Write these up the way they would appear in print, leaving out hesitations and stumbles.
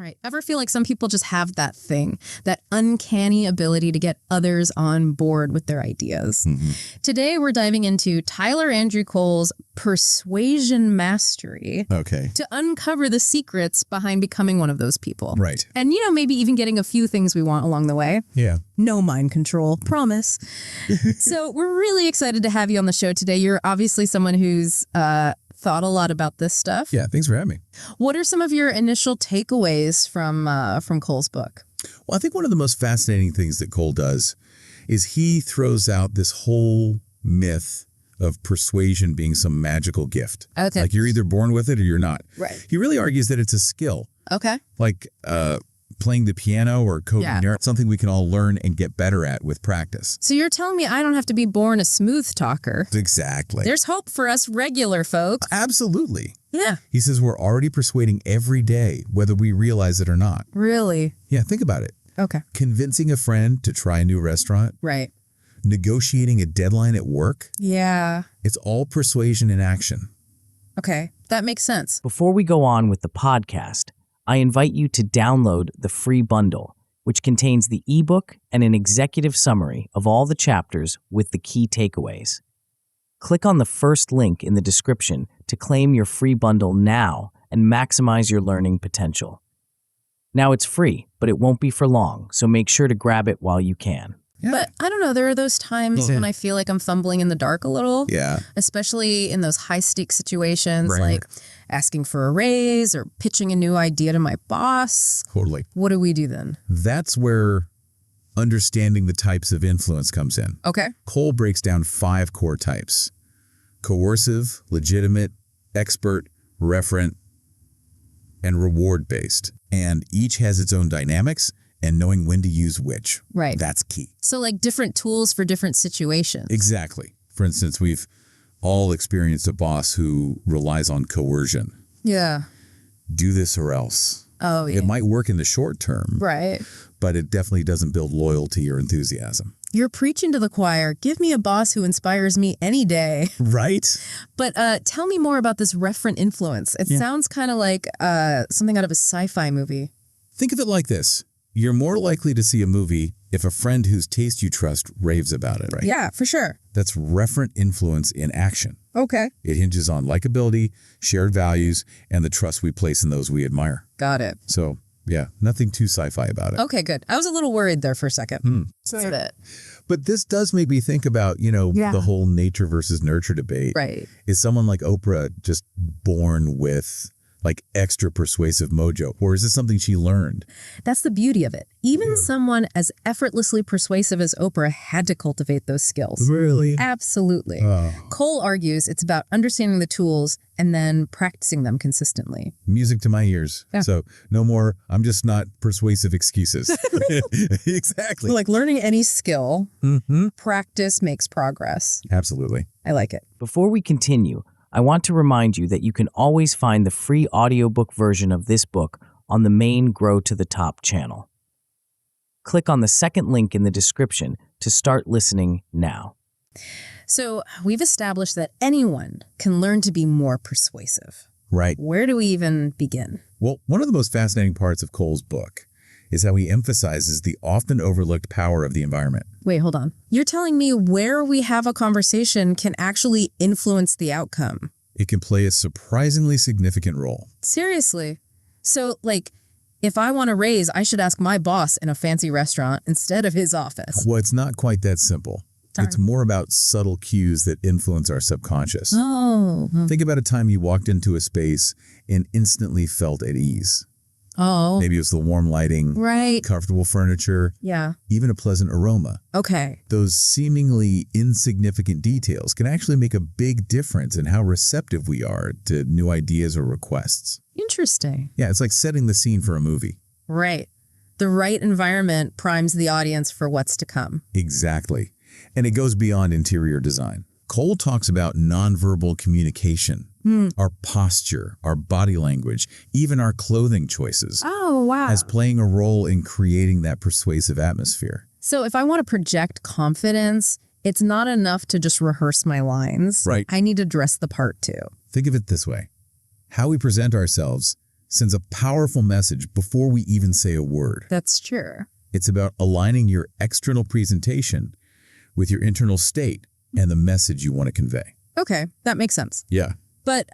right. Ever feel like some people just have that thing, that uncanny ability to get others on board with their ideas? Today, we're diving into Tyler Andrew Cole's Persuasion Mastery to uncover the secrets behind becoming one of those people. Right. And, maybe even getting a few things we want along the way. Yeah. No mind control, promise. So we're really excited to have you on the show today. You're obviously someone who's thought a lot about this stuff. Yeah, thanks for having me. What are some of your initial takeaways from Cole's book? Well, I think one of the most fascinating things that Cole does is he throws out this whole myth of persuasion being some magical gift. Okay. Like you're either born with it or you're not. Right. He really argues that it's a skill. Okay. Like playing the piano or coding, something we can all learn and get better at with practice. So you're telling me I don't have to be born a smooth talker. Exactly. There's hope for us regular folks. Absolutely. Yeah. He says we're already persuading every day, whether we realize it or not. Really? Yeah, think about it. Okay. Convincing a friend to try a new restaurant. Right. Negotiating a deadline at work. Yeah. It's all persuasion in action. Okay. That makes sense. Before we go on with the podcast, I invite you to download the free bundle, which contains the ebook and an executive summary of all the chapters with the key takeaways. Click on the first link in the description to claim your free bundle now and maximize your learning potential. Now it's free, but it won't be for long, so make sure to grab it while you can. Yeah. But I don't know, there are those times when I feel like I'm fumbling in the dark a little. Yeah. Especially in those high-stakes situations, Right. like asking for a raise or pitching a new idea to my boss. Totally. What do we do then? That's where understanding the types of influence comes in. Okay. Cole breaks down 5 core types: coercive, legitimate, expert, referent, and reward-based. And each has its own dynamics, and knowing when to use which. Right. That's key. So like different tools for different situations. Exactly. For instance, we've all experienced a boss who relies on coercion. Yeah. Do this or else. Oh, yeah. It might work in the short term, Right. but it definitely doesn't build loyalty or enthusiasm. You're preaching to the choir. Give me a boss who inspires me any day. Right? But tell me more about this referent influence. It sounds kind of like something out of a sci-fi movie. Think of it like this. You're more likely to see a movie if a friend whose taste you trust raves about it, right? Yeah, for sure. That's referent influence in action. Okay. It hinges on likability, shared values, and the trust we place in those we admire. Got it. So, yeah, nothing too sci-fi about it. Okay, good. I was a little worried there for a second. That's it. But this does make me think about, the whole nature versus nurture debate. Right. Is someone like Oprah just born with like extra persuasive mojo, or is this something she learned? That's the beauty of it. Even someone as effortlessly persuasive as Oprah had to cultivate those skills. Really? Absolutely. Oh. Cole argues it's about understanding the tools and then practicing them consistently. Music to my ears. Yeah. So no more, I'm just not persuasive excuses. Exactly. Like learning any skill, practice makes progress. Absolutely. I like it. Before we continue, I want to remind you that you can always find the free audiobook version of this book on the main Grow to the Top channel. Click on the second link in the description to start listening now. So we've established that anyone can learn to be more persuasive. Right. Where do we even begin? Well, one of the most fascinating parts of Cole's book is how he emphasizes the often overlooked power of the environment. Wait, hold on. You're telling me where we have a conversation can actually influence the outcome? It can play a surprisingly significant role. Seriously? So, like, if I want a raise, I should ask my boss in a fancy restaurant instead of his office. Well, it's not quite that simple. Darn. It's more about subtle cues that influence our subconscious. Oh. Think about a time you walked into a space and instantly felt at ease. Oh. Maybe it was the warm lighting, Right. comfortable furniture, Yeah. even a pleasant aroma. Okay. Those seemingly insignificant details can actually make a big difference in how receptive we are to new ideas or requests. Interesting. Yeah, it's like setting the scene for a movie. Right. The right environment primes the audience for what's to come. Exactly. And it goes beyond interior design. Cole talks about nonverbal communication, our posture, our body language, even our clothing choices Oh, wow. as playing a role in creating that persuasive atmosphere. So if I want to project confidence, it's not enough to just rehearse my lines. Right. I need to dress the part too. Think of it this way. How we present ourselves sends a powerful message before we even say a word. That's true. It's about aligning your external presentation with your internal state and the message you want to convey. Okay, that makes sense. Yeah. But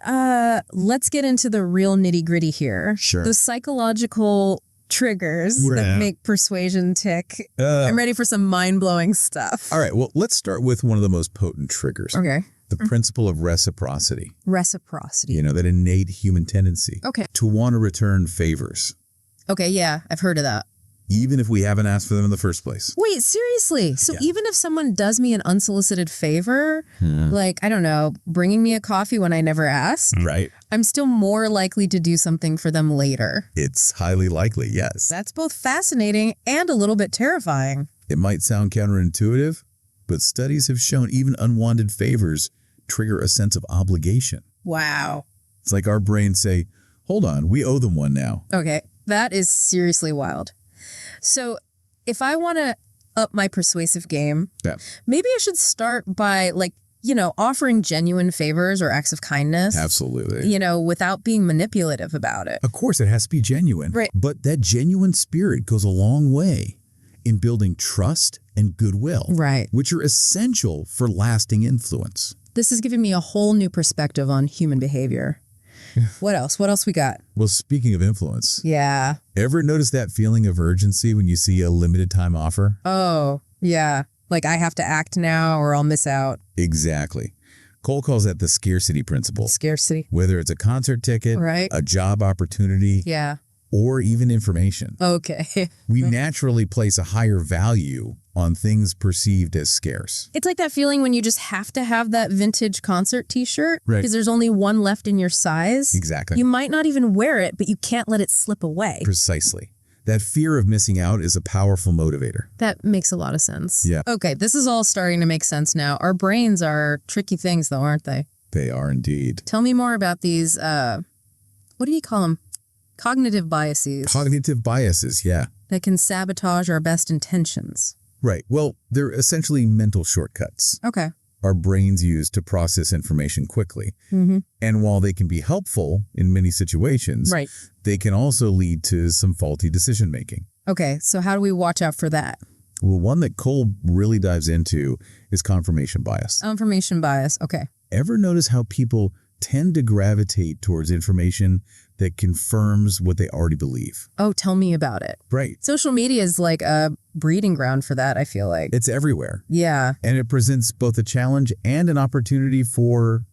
let's get into the real nitty-gritty here. Sure. The psychological triggers that make persuasion tick. I'm ready for some mind-blowing stuff. All right, well, let's start with one of the most potent triggers. Okay. The principle of reciprocity. Reciprocity. You know, that innate human tendency. Okay. To want to return favors. Okay, yeah, I've heard of that. Even if we haven't asked for them in the first place. Wait, seriously? So even if someone does me an unsolicited favor, like, I don't know, bringing me a coffee when I never asked, right, I'm still more likely to do something for them later. It's highly likely, yes. That's both fascinating and a little bit terrifying. It might sound counterintuitive, but studies have shown even unwanted favors trigger a sense of obligation. Wow. It's like our brains say, hold on, we owe them one now. Okay, that is seriously wild. So if I want to up my persuasive game, maybe I should start by, like, you know, offering genuine favors or acts of kindness. Absolutely. You know, without being manipulative about it. Of course, it has to be genuine. Right. But that genuine spirit goes a long way in building trust and goodwill. Right. Which are essential for lasting influence. This has given me a whole new perspective on human behavior. What else? What else we got? Well, speaking of influence. Yeah. Ever notice that feeling of urgency when you see a limited time offer? Oh, yeah. Like I have to act now or I'll miss out. Exactly. Cole calls that the scarcity principle. Scarcity. Whether it's a concert ticket, right, a job opportunity, yeah, or even information. Okay. We naturally place a higher value on things perceived as scarce. It's like that feeling when you just have to have that vintage concert t-shirt because there's only one left in your size. Exactly. You might not even wear it, but you can't let it slip away. Precisely. That fear of missing out is a powerful motivator. That makes a lot of sense. Yeah. Okay, this is all starting to make sense now. Our brains are tricky things though, aren't they? They are indeed. Tell me more about these, what do you call them? Cognitive biases. Cognitive biases, yeah. That can sabotage our best intentions. Right. Well, they're essentially mental shortcuts. Okay. Our brains use to process information quickly. Mm-hmm. And while they can be helpful in many situations, right, they can also lead to some faulty decision making. Okay, so how do we watch out for that? Well, one that Cole really dives into is confirmation bias. Confirmation bias, okay. Ever notice how people tend to gravitate towards information that confirms what they already believe? Oh, tell me about it. Right. Social media is like a breeding ground for that, I feel like. It's everywhere. Yeah. And it presents both a challenge and an opportunity for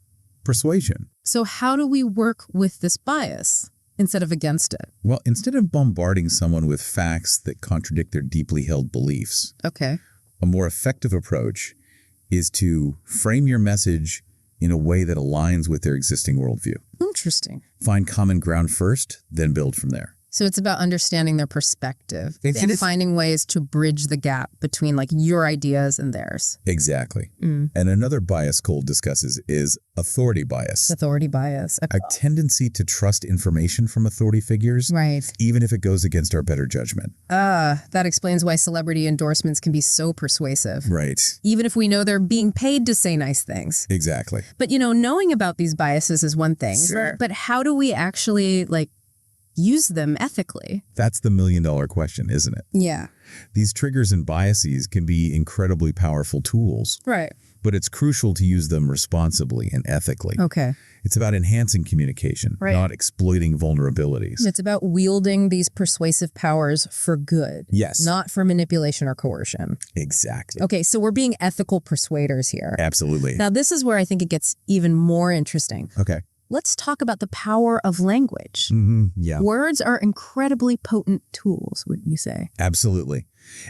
persuasion. So how do we work with this bias instead of against it? Well, instead of bombarding someone with facts that contradict their deeply held beliefs, okay, a more effective approach is to frame your message in a way that aligns with their existing worldview. Interesting. Find common ground first, then build from there. So it's about understanding their perspective and finding ways to bridge the gap between like your ideas and theirs. Exactly. And another bias Cole discusses is authority bias. Authority bias. A tendency to trust information from authority figures, right, even if it goes against our better judgment. That explains why celebrity endorsements can be so persuasive. Right. Even if we know they're being paid to say nice things. Exactly. But, you know, knowing about these biases is one thing. Sure. But how do we actually, like, use them ethically? That's the million-dollar question, isn't it? Yeah. These triggers and biases can be incredibly powerful tools. Right. But it's crucial to use them responsibly and ethically. Okay. It's about enhancing communication, not exploiting vulnerabilities. It's about wielding these persuasive powers for good. Yes. Not for manipulation or coercion. Exactly. Okay, so we're being ethical persuaders here. Absolutely. Now, this is where I think it gets even more interesting. Okay. Let's talk about the power of language. Yeah. Words are incredibly potent tools, wouldn't you say? Absolutely.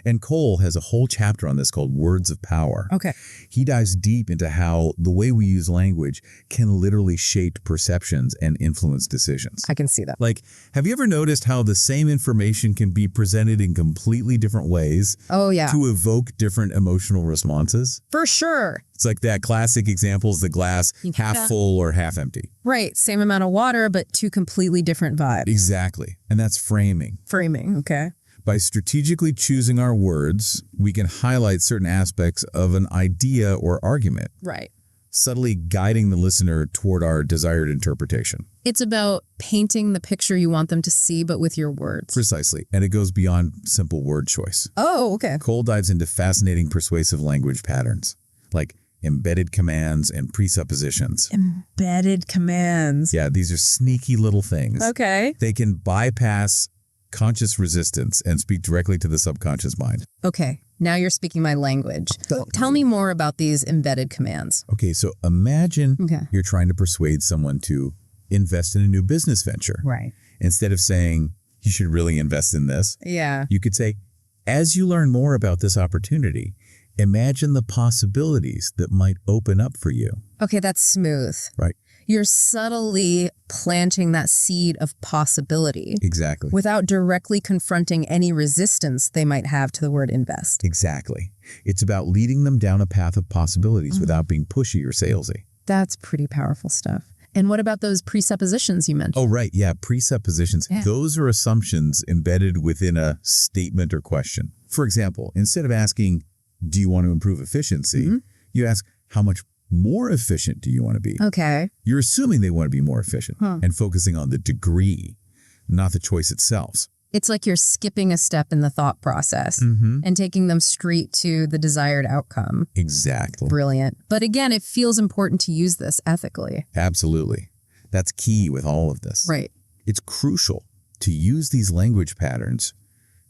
And Cole has a whole chapter on this called Words of Power. Okay. He dives deep into how the way we use language can literally shape perceptions and influence decisions. I can see that. Like, have you ever noticed how the same information can be presented in completely different ways Oh, yeah. to evoke different emotional responses? For sure. It's like that classic example is the glass half full or half empty. Right. Same amount of water, but two completely different vibes. Exactly. And that's framing. Framing. Okay. By strategically choosing our words, we can highlight certain aspects of an idea or argument. Right. subtly guiding the listener toward our desired interpretation. It's about painting the picture you want them to see, but with your words. Precisely. And it goes beyond simple word choice. Oh, okay. Cole dives into fascinating persuasive language patterns, like embedded commands and presuppositions. Embedded commands. Yeah, these are sneaky little things. Okay. They can bypass conscious resistance and speak directly to the subconscious mind. Okay. Now you're speaking my language. Tell me more about these embedded commands. Okay, so imagine Okay. you're trying to persuade someone to invest in a new business venture. Right. Instead of saying, you should really invest in this, Yeah. you could say, as you learn more about this opportunity, imagine the possibilities that might open up for you. Okay, that's smooth. Right. You're subtly planting that seed of possibility Exactly. without directly confronting any resistance they might have to the word invest. Exactly. It's about leading them down a path of possibilities without being pushy or salesy. That's pretty powerful stuff. And what about those presuppositions you mentioned? Oh, right. Yeah. Presuppositions. Yeah. Those are assumptions embedded within a statement or question. For example, instead of asking, do you want to improve efficiency? You ask, how much more efficient do you want to be? Okay. You're assuming they want to be more efficient and focusing on the degree, not the choice itself. It's like you're skipping a step in the thought process and taking them straight to the desired outcome. Exactly. Brilliant. But again, it feels important to use this ethically. Absolutely. That's key with all of this. Right. It's crucial to use these language patterns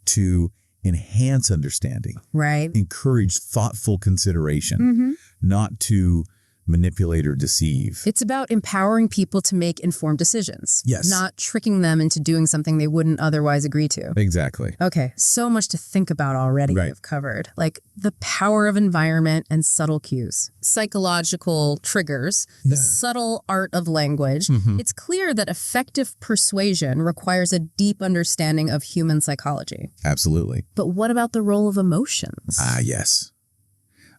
to enhance understanding, Right. encourage thoughtful consideration, not to manipulate or deceive. It's about empowering people to make informed decisions. Yes. Not tricking them into doing something they wouldn't otherwise agree to. Exactly. Okay, so much to think about already Right. we've covered. Like the power of environment and subtle cues, psychological triggers, the subtle art of language. It's clear that effective persuasion requires a deep understanding of human psychology. Absolutely. But what about the role of emotions? Ah, yes.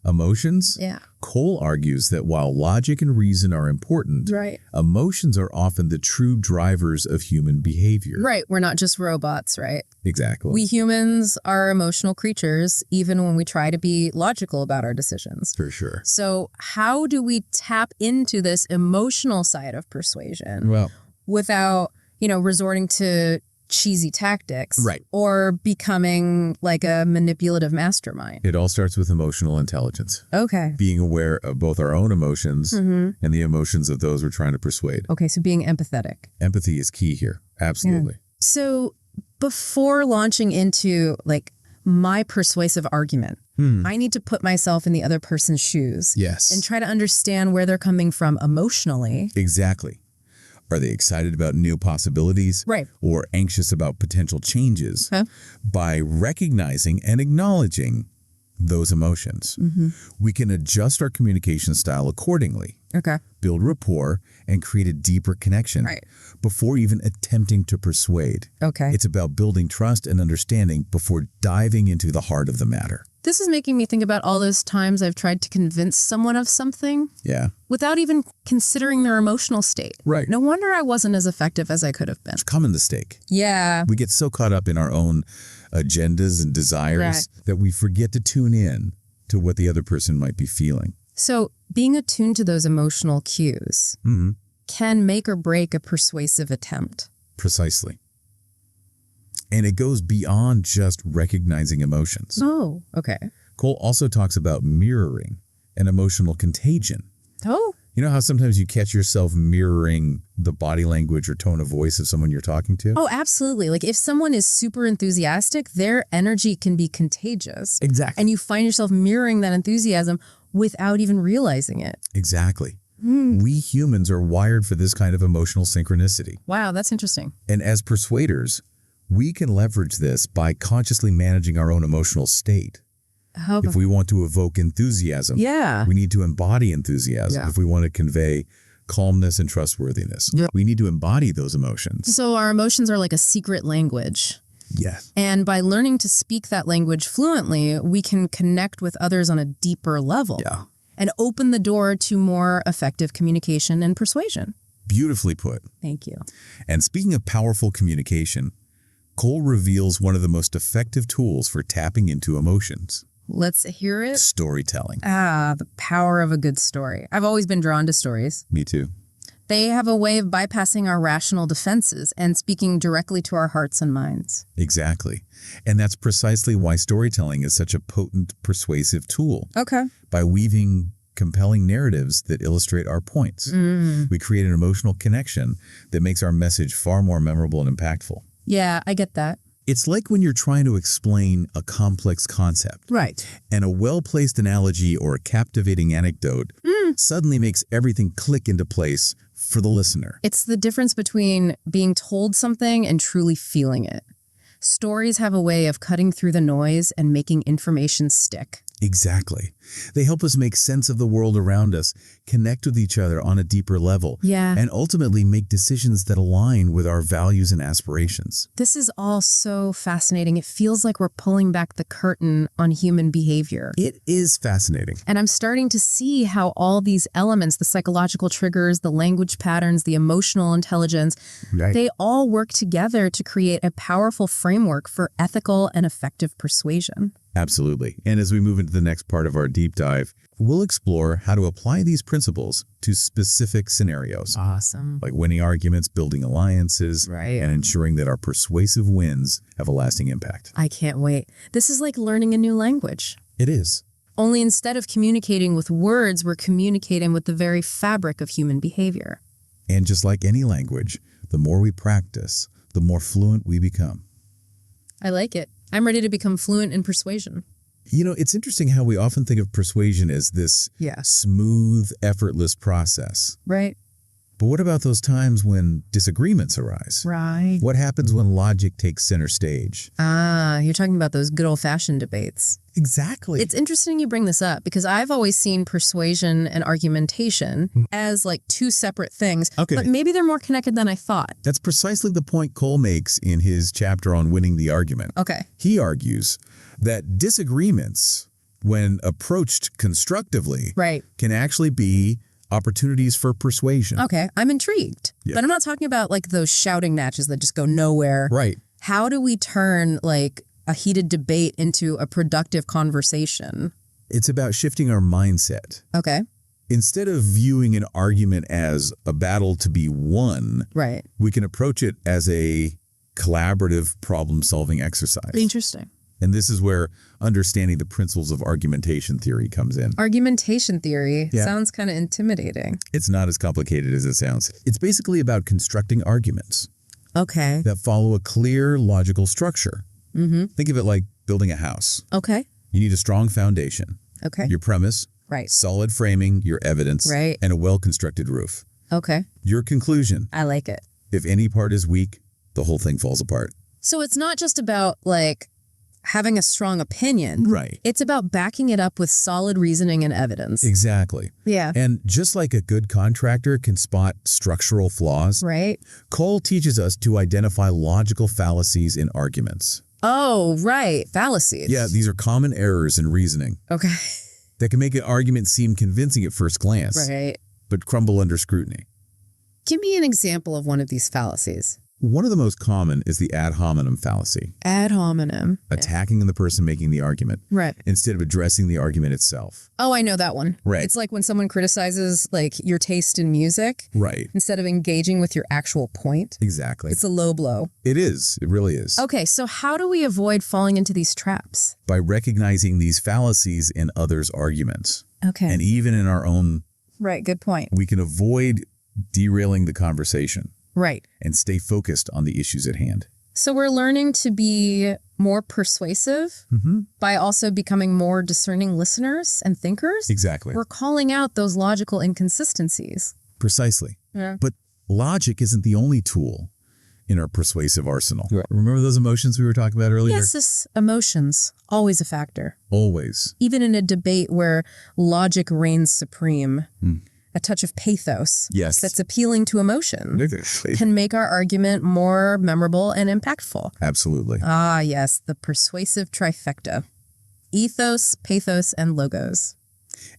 Emotions? Yeah. Cole argues that while logic and reason are important, Right. emotions are often the true drivers of human behavior. Right, we're not just robots, right? Exactly. We humans are emotional creatures, even when we try to be logical about our decisions. For sure. So how do we tap into this emotional side of persuasion Well, without, resorting to cheesy tactics Right. or becoming like a manipulative mastermind? it all starts with emotional intelligence. Okay. Being aware of both our own emotions and the emotions of those we're trying to persuade. Okay, so being empathetic. Empathy is key here. Absolutely. So before launching into like my persuasive argument, I need to put myself in the other person's shoes Yes. and try to understand where they're coming from emotionally. Exactly. Are they excited about new possibilities? Right. Or anxious about potential changes? Huh? By recognizing and acknowledging those emotions, we can adjust our communication style accordingly, Okay. build rapport, and create a deeper connection Right. before even attempting to persuade. Okay. It's about building trust and understanding before diving into the heart of the matter. This is making me think about all those times I've tried to convince someone of something Yeah. without even considering their emotional state. Right. No wonder I wasn't as effective as I could have been. It's a common mistake. Yeah. We get so caught up in our own agendas and desires Right. that we forget to tune in to what the other person might be feeling. So being attuned to those emotional cues can make or break a persuasive attempt. Precisely. And it goes beyond just recognizing emotions. Oh, okay. Cole also talks about mirroring and emotional contagion. Oh, You know how sometimes you catch yourself mirroring the body language or tone of voice of someone you're talking to? oh, absolutely. Like if someone is super enthusiastic, their energy can be contagious. Exactly. And you find yourself mirroring that enthusiasm without even realizing it. Exactly. We humans are wired for this kind of emotional synchronicity. Wow, that's interesting. And as persuaders, we can leverage this by consciously managing our own emotional state. How If we want to evoke enthusiasm, Yeah. we need to embody enthusiasm. Yeah. If we want to convey calmness and trustworthiness, we need to embody those emotions. So our emotions are like a secret language. Yes. And by learning to speak that language fluently, we can connect with others on a deeper level and open the door to more effective communication and persuasion. Beautifully put. Thank you. And speaking of powerful communication, Cole reveals one of the most effective tools for tapping into emotions. Let's hear it. Storytelling. Ah, the power of a good story. I've always been drawn to stories. Me too. They have a way of bypassing our rational defenses and speaking directly to our hearts and minds. Exactly. And that's precisely why storytelling is such a potent, persuasive tool. Okay. By weaving compelling narratives that illustrate our points, we create an emotional connection that makes our message far more memorable and impactful. Yeah, I get that. It's like when you're trying to explain a complex concept. Right. And a well-placed analogy or a captivating anecdote suddenly makes everything click into place for the listener. It's the difference between being told something and truly feeling it. Stories have a way of cutting through the noise and making information stick. Exactly. They help us make sense of the world around us, connect with each other on a deeper level, and ultimately make decisions that align with our values and aspirations. This is all so fascinating. It feels like we're pulling back the curtain on human behavior. It is fascinating. And I'm starting to see how all these elements, the psychological triggers, the language patterns, the emotional intelligence, they all work together to create a powerful framework for ethical and effective persuasion. Absolutely. And as we move into the next part of our deep dive, we'll explore how to apply these principles to specific scenarios. Awesome. Like winning arguments, building alliances, and ensuring that our persuasive wins have a lasting impact. I can't wait. This is like learning a new language. It is. Only instead of communicating with words, we're communicating with the very fabric of human behavior. And just like any language, the more we practice, the more fluent we become. I like it. I'm ready to become fluent in persuasion. You know, it's interesting how we often think of persuasion as this smooth, effortless process. Right. But what about those times when disagreements arise? Right. What happens when logic takes center stage? Ah, you're talking about those good old-fashioned debates. Exactly. It's interesting you bring this up because I've always seen persuasion and argumentation as like two separate things, but maybe they're more connected than I thought. That's precisely the point Cole makes in his chapter on winning the argument. Okay. He argues that disagreements, when approached constructively, can actually be opportunities for persuasion. Okay, I'm intrigued. But I'm not talking about like those shouting matches that just go nowhere. Right. How do we turn like a heated debate into a productive conversation? It's about shifting our mindset. Okay. Instead of viewing an argument as a battle to be won, we can approach it as a collaborative problem-solving exercise. Interesting. And this is where understanding the principles of argumentation theory comes in. Argumentation theory sounds kind of intimidating. It's not as complicated as it sounds. It's basically about constructing arguments that follow a clear logical structure. Think of it like building a house. You need a strong foundation. Your premise, solid framing, your evidence, and a well-constructed roof. Your conclusion. I like it. If any part is weak, the whole thing falls apart. So it's not just about like having a strong opinion. It's about backing it up with solid reasoning and evidence. Exactly. Yeah. And just like a good contractor can spot structural flaws, Cole teaches us to identify logical fallacies in arguments. Oh, right. Fallacies. Yeah, these are common errors in reasoning. That can make an argument seem convincing at first glance, but crumble under scrutiny. Give me an example of one of these fallacies. One of the most common is the ad hominem fallacy. Ad hominem. Attacking the person making the argument. Instead of addressing the argument itself. Oh, I know that one. Right. It's like when someone criticizes like your taste in music. Instead of engaging with your actual point. Exactly. It's a low blow. It is. It really is. Okay, so how do we avoid falling into these traps? By recognizing these fallacies in others' arguments. And even in our own. Right, good point. We can avoid derailing the conversation. And stay focused on the issues at hand. So we're learning to be more persuasive by also becoming more discerning listeners and thinkers. Exactly. We're calling out those logical inconsistencies. Precisely. But logic isn't the only tool in our persuasive arsenal. Remember those emotions we were talking about earlier? Yes, emotions. Always a factor. Always. Even in a debate where logic reigns supreme. A touch of pathos that's appealing to emotion can make our argument more memorable and impactful. Absolutely. Ah, yes, the persuasive trifecta. Ethos, pathos, and logos.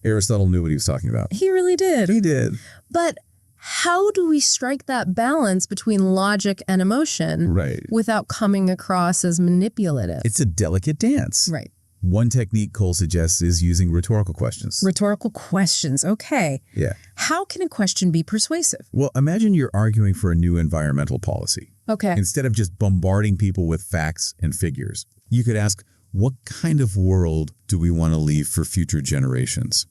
Aristotle knew what he was talking about. He really did. He did. But how do we strike that balance between logic and emotion without coming across as manipulative? It's a delicate dance. One technique Cole suggests is using rhetorical questions. Rhetorical questions. Okay. Yeah. How can a question be persuasive? Well, imagine you're arguing for a new environmental policy. Okay. Instead of just bombarding people with facts and figures, you could ask, what kind of world do we want to leave for future generations?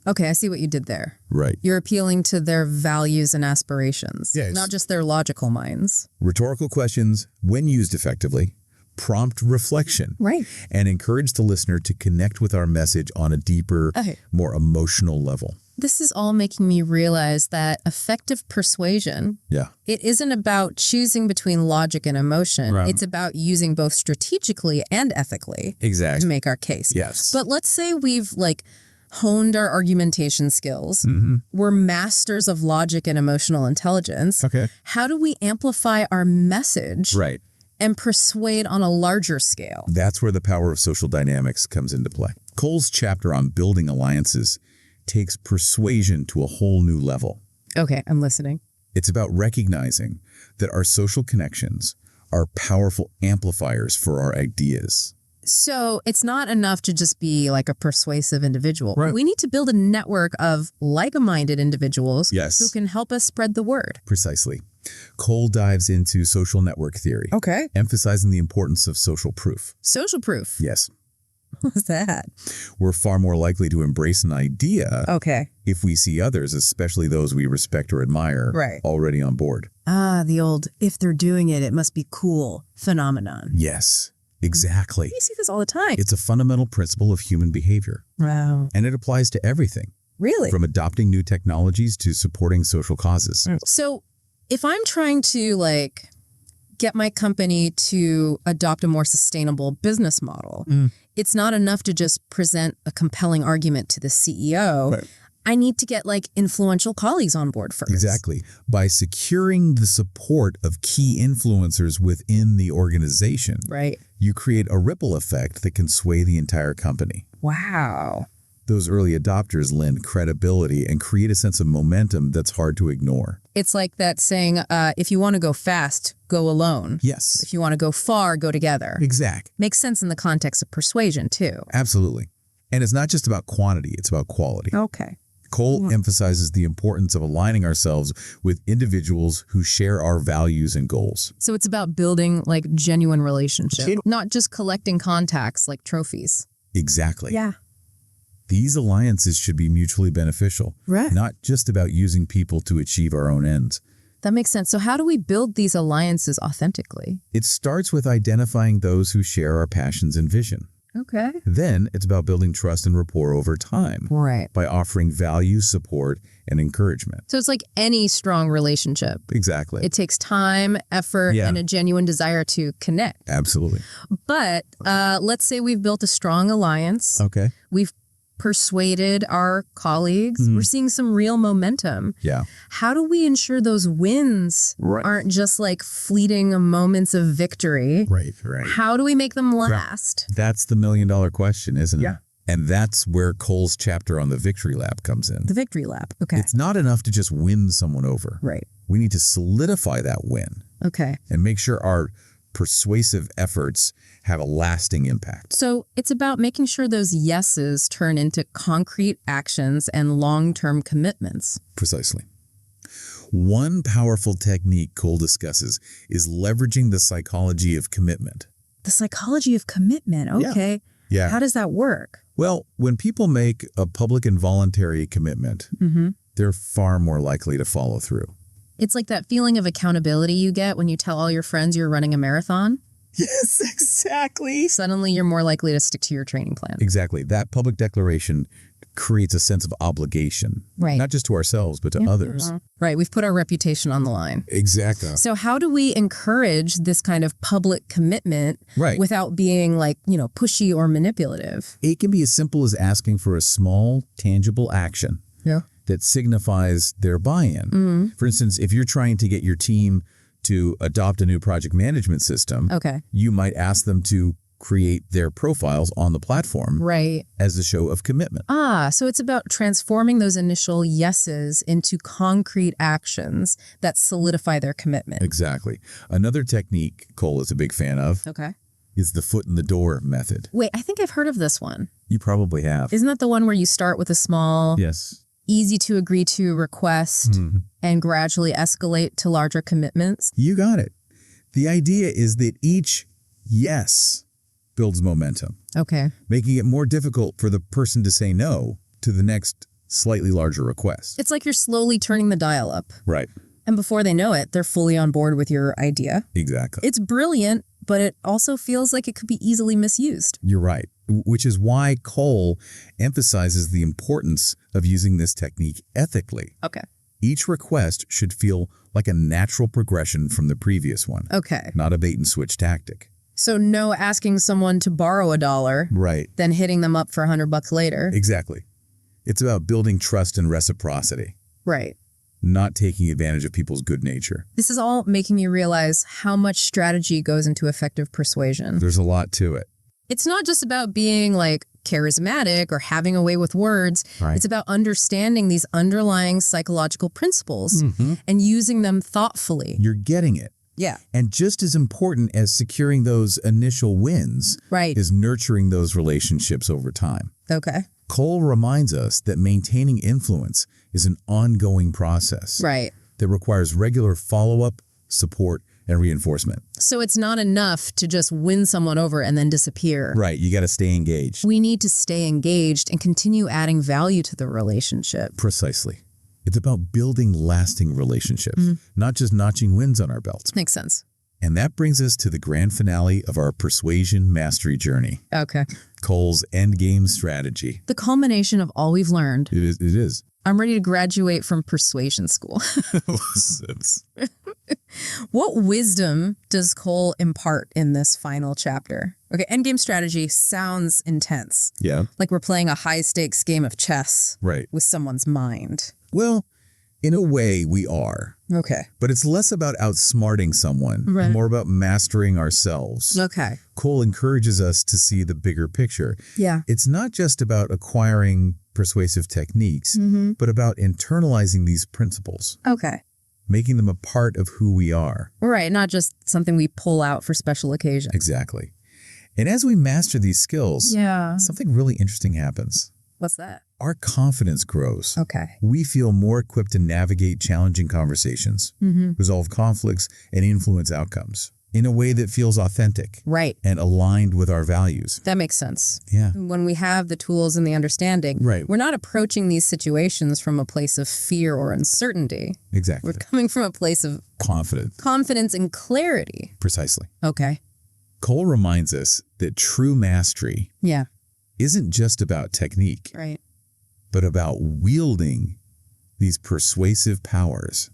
Okay, I see what you did there. Right. You're appealing to their values and aspirations, Yes. not just their logical minds. Rhetorical questions, when used effectively, prompt reflection. Right. And encourage the listener to connect with our message on a deeper, Okay. more emotional level. This is all making me realize that effective persuasion, Yeah. it isn't about choosing between logic and emotion. Right. It's about using both strategically and ethically to Exactly. make our case. Yes. But let's say we've honed our argumentation skills. Mm-hmm. We're masters of logic and emotional intelligence. Okay. How do we amplify our message Right. and persuade on a larger scale? That's where the power of social dynamics comes into play. Cole's chapter on building alliances takes persuasion to a whole new level. Okay, I'm listening. It's about recognizing that our social connections are powerful amplifiers for our ideas. So it's not enough to just be like a persuasive individual. Right. We need to build a network of like-minded individuals Yes. who can help us spread the word. Precisely. Cole dives into social network theory, Okay. emphasizing the importance of social proof. Social proof. Yes. What's that? We're far more likely to embrace an idea Okay. if we see others, especially those we respect or admire, Right. already on board. Ah, the old, if they're doing it, it must be cool phenomenon. Yes, exactly. You see this all the time. It's a fundamental principle of human behavior, Wow. and it applies to everything, Really? from adopting new technologies to supporting social causes. So if I'm trying to get my company to adopt a more sustainable business model, it's not enough to just present a compelling argument to the CEO. Right. I need to get influential colleagues on board first. Exactly. By securing the support of key influencers within the organization, Right. you create a ripple effect that can sway the entire company. Wow. Those early adopters lend credibility and create a sense of momentum that's hard to ignore. It's like that saying, if you want to go fast, go alone. Yes. If you want to go far, go together. Exact. Makes sense in the context of persuasion, too. Absolutely. And it's not just about quantity, it's about quality. Okay. Cole emphasizes the importance of aligning ourselves with individuals who share our values and goals. So it's about building genuine relationship, not just collecting contacts like trophies. Exactly. Yeah. These alliances should be mutually beneficial, Right. not just about using people to achieve our own ends. That makes sense. So how do we build these alliances authentically? It starts with identifying those who share our passions and vision. Okay. Then it's about building trust and rapport over time Right. by offering value, support, and encouragement. So it's like any strong relationship. Exactly. It takes time, effort, Yeah. and a genuine desire to connect. Absolutely. But let's say we've built a strong alliance. Okay. We've persuaded our colleagues. We're seeing some real momentum. Yeah. How do we ensure those wins aren't just fleeting moments of victory? Right. How do we make them last? That's the $1 million question, isn't it? Yeah. And that's where Cole's chapter on the Victory Lap comes in. The victory lap. Okay. It's not enough to just win someone over. Right. We need to solidify that win Okay. and make sure our persuasive efforts have a lasting impact. So it's about making sure those yeses turn into concrete actions and long-term commitments. Precisely. One powerful technique Cole discusses is leveraging the psychology of commitment. The psychology of commitment. Okay. Yeah. How does that work? Well, when people make a public and voluntary commitment, they're far more likely to follow through. It's like that feeling of accountability you get when you tell all your friends you're running a marathon. Yes, exactly. Suddenly you're more likely to stick to your training plan. Exactly. That public declaration creates a sense of obligation, Right. not just to ourselves, but to others. Right. We've put our reputation on the line. Exactly. So how do we encourage this kind of public commitment Right. without being pushy or manipulative? It can be as simple as asking for a small, tangible action Yeah. that signifies their buy-in. For instance, if you're trying to get your team to adopt a new project management system, Okay. you might ask them to create their profiles on the platform Right. as a show of commitment. So it's about transforming those initial yeses into concrete actions that solidify their commitment. Exactly. Another technique Cole is a big fan of, Okay. is the foot in the door method. Wait, I think I've heard of this one. You probably have. Isn't that the one where you start with a small, Yes. easy to agree to request and gradually escalate to larger commitments? You got it. The idea is that each yes builds momentum, Okay. making it more difficult for the person to say no to the next slightly larger request. It's like you're slowly turning the dial up. Right. And before they know it, they're fully on board with your idea. Exactly. It's brilliant, but it also feels like it could be easily misused. You're right, which is why Cole emphasizes the importance of using this technique ethically. Okay. Each request should feel like a natural progression from the previous one, Okay. not a bait and switch tactic. So no asking someone to borrow $1, Right. then hitting them up for $100 later. Exactly. It's about building trust and reciprocity, Right. not taking advantage of people's good nature. This is all making me realize how much strategy goes into effective persuasion. There's a lot to it. It's not just about being like charismatic or having a way with words. Right. It's about understanding these underlying psychological principles and using them thoughtfully. You're getting it. Yeah. And just as important as securing those initial wins Right. is nurturing those relationships over time. Okay. Cole reminds us that maintaining influence is an ongoing process Right. that requires regular follow-up, support, and reinforcement. So it's not enough to just win someone over and then disappear. Right, you got to stay engaged. We need to stay engaged and continue adding value to the relationship. Precisely. It's about building lasting relationships, not just notching wins on our belts. Makes sense. And that brings us to the grand finale of our Persuasion Mastery journey, Okay. Cole's endgame strategy. The culmination of all we've learned. It is. I'm ready to graduate from persuasion school. What wisdom does Cole impart in this final chapter? Okay, endgame strategy sounds intense. Yeah, Like we're playing a high-stakes game of chess right. with someone's mind. Well, in a way, we are. Okay. But it's less about outsmarting someone, Right. more about mastering ourselves. Okay. Cole encourages us to see the bigger picture. Yeah. It's not just about acquiring persuasive techniques, but about internalizing these principles, Okay. making them a part of who we are. Right, not just something we pull out for special occasions. Exactly. And as we master these skills, Yeah. something really interesting happens. What's that? Our confidence grows. Okay. We feel more equipped to navigate challenging conversations, resolve conflicts, and influence outcomes in a way that feels authentic Right. and aligned with our values. That makes sense. Yeah. When we have the tools and the understanding, Right. we're not approaching these situations from a place of fear or uncertainty. Exactly. We're coming from a place of Confident. confidence and clarity. Precisely. Okay. Cole reminds us that true mastery Yeah. isn't just about technique, Right. but about wielding these persuasive powers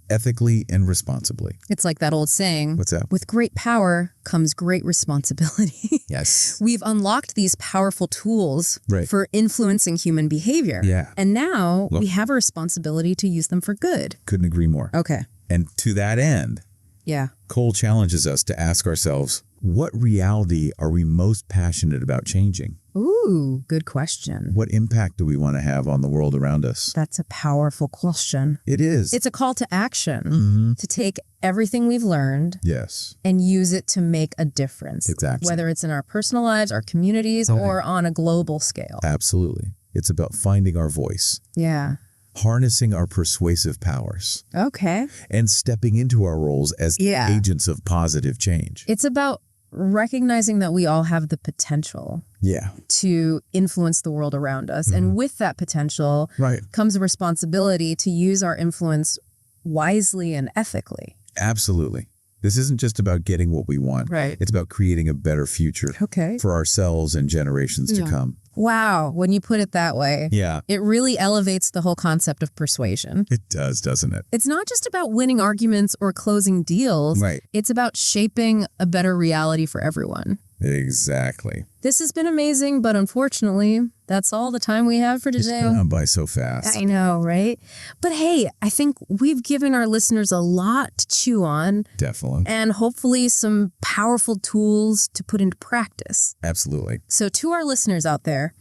ethically and responsibly. It's like that old saying. What's that? With great power comes great responsibility. Yes. We've unlocked these powerful tools Right. for influencing human behavior. Yeah. And now we have a responsibility to use them for good. Couldn't agree more. Okay. And to that end, Yeah. Cole challenges us to ask ourselves, what reality are we most passionate about changing? Ooh, good question. What impact do we want to have on the world around us? That's a powerful question. It is. It's a call to action to take everything we've learned Yes. and use it to make a difference. Exactly. Whether it's in our personal lives, our communities, or on a global scale. Absolutely. It's about finding our voice, Yeah. harnessing our persuasive powers, Okay. and stepping into our roles as Yeah. agents of positive change. It's about recognizing that we all have the potential Yeah. to influence the world around us. And with that potential Right. comes a responsibility to use our influence wisely and ethically. Absolutely. This isn't just about getting what we want. Right. It's about creating a better future Okay. for ourselves and generations to come. Wow. When you put it that way, Yeah. it really elevates the whole concept of persuasion. It does, doesn't it? It's not just about winning arguments or closing deals. Right. It's about shaping a better reality for everyone. Exactly. This has been amazing, but unfortunately, that's all the time we have for It's today. gone by so fast. I know, right? But hey, I think we've given our listeners a lot to chew on Definitely. and hopefully some powerful tools to put into practice. Absolutely. So to our listeners out there,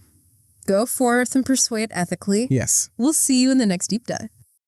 go forth and persuade ethically. Yes. We'll see you in the next deep dive.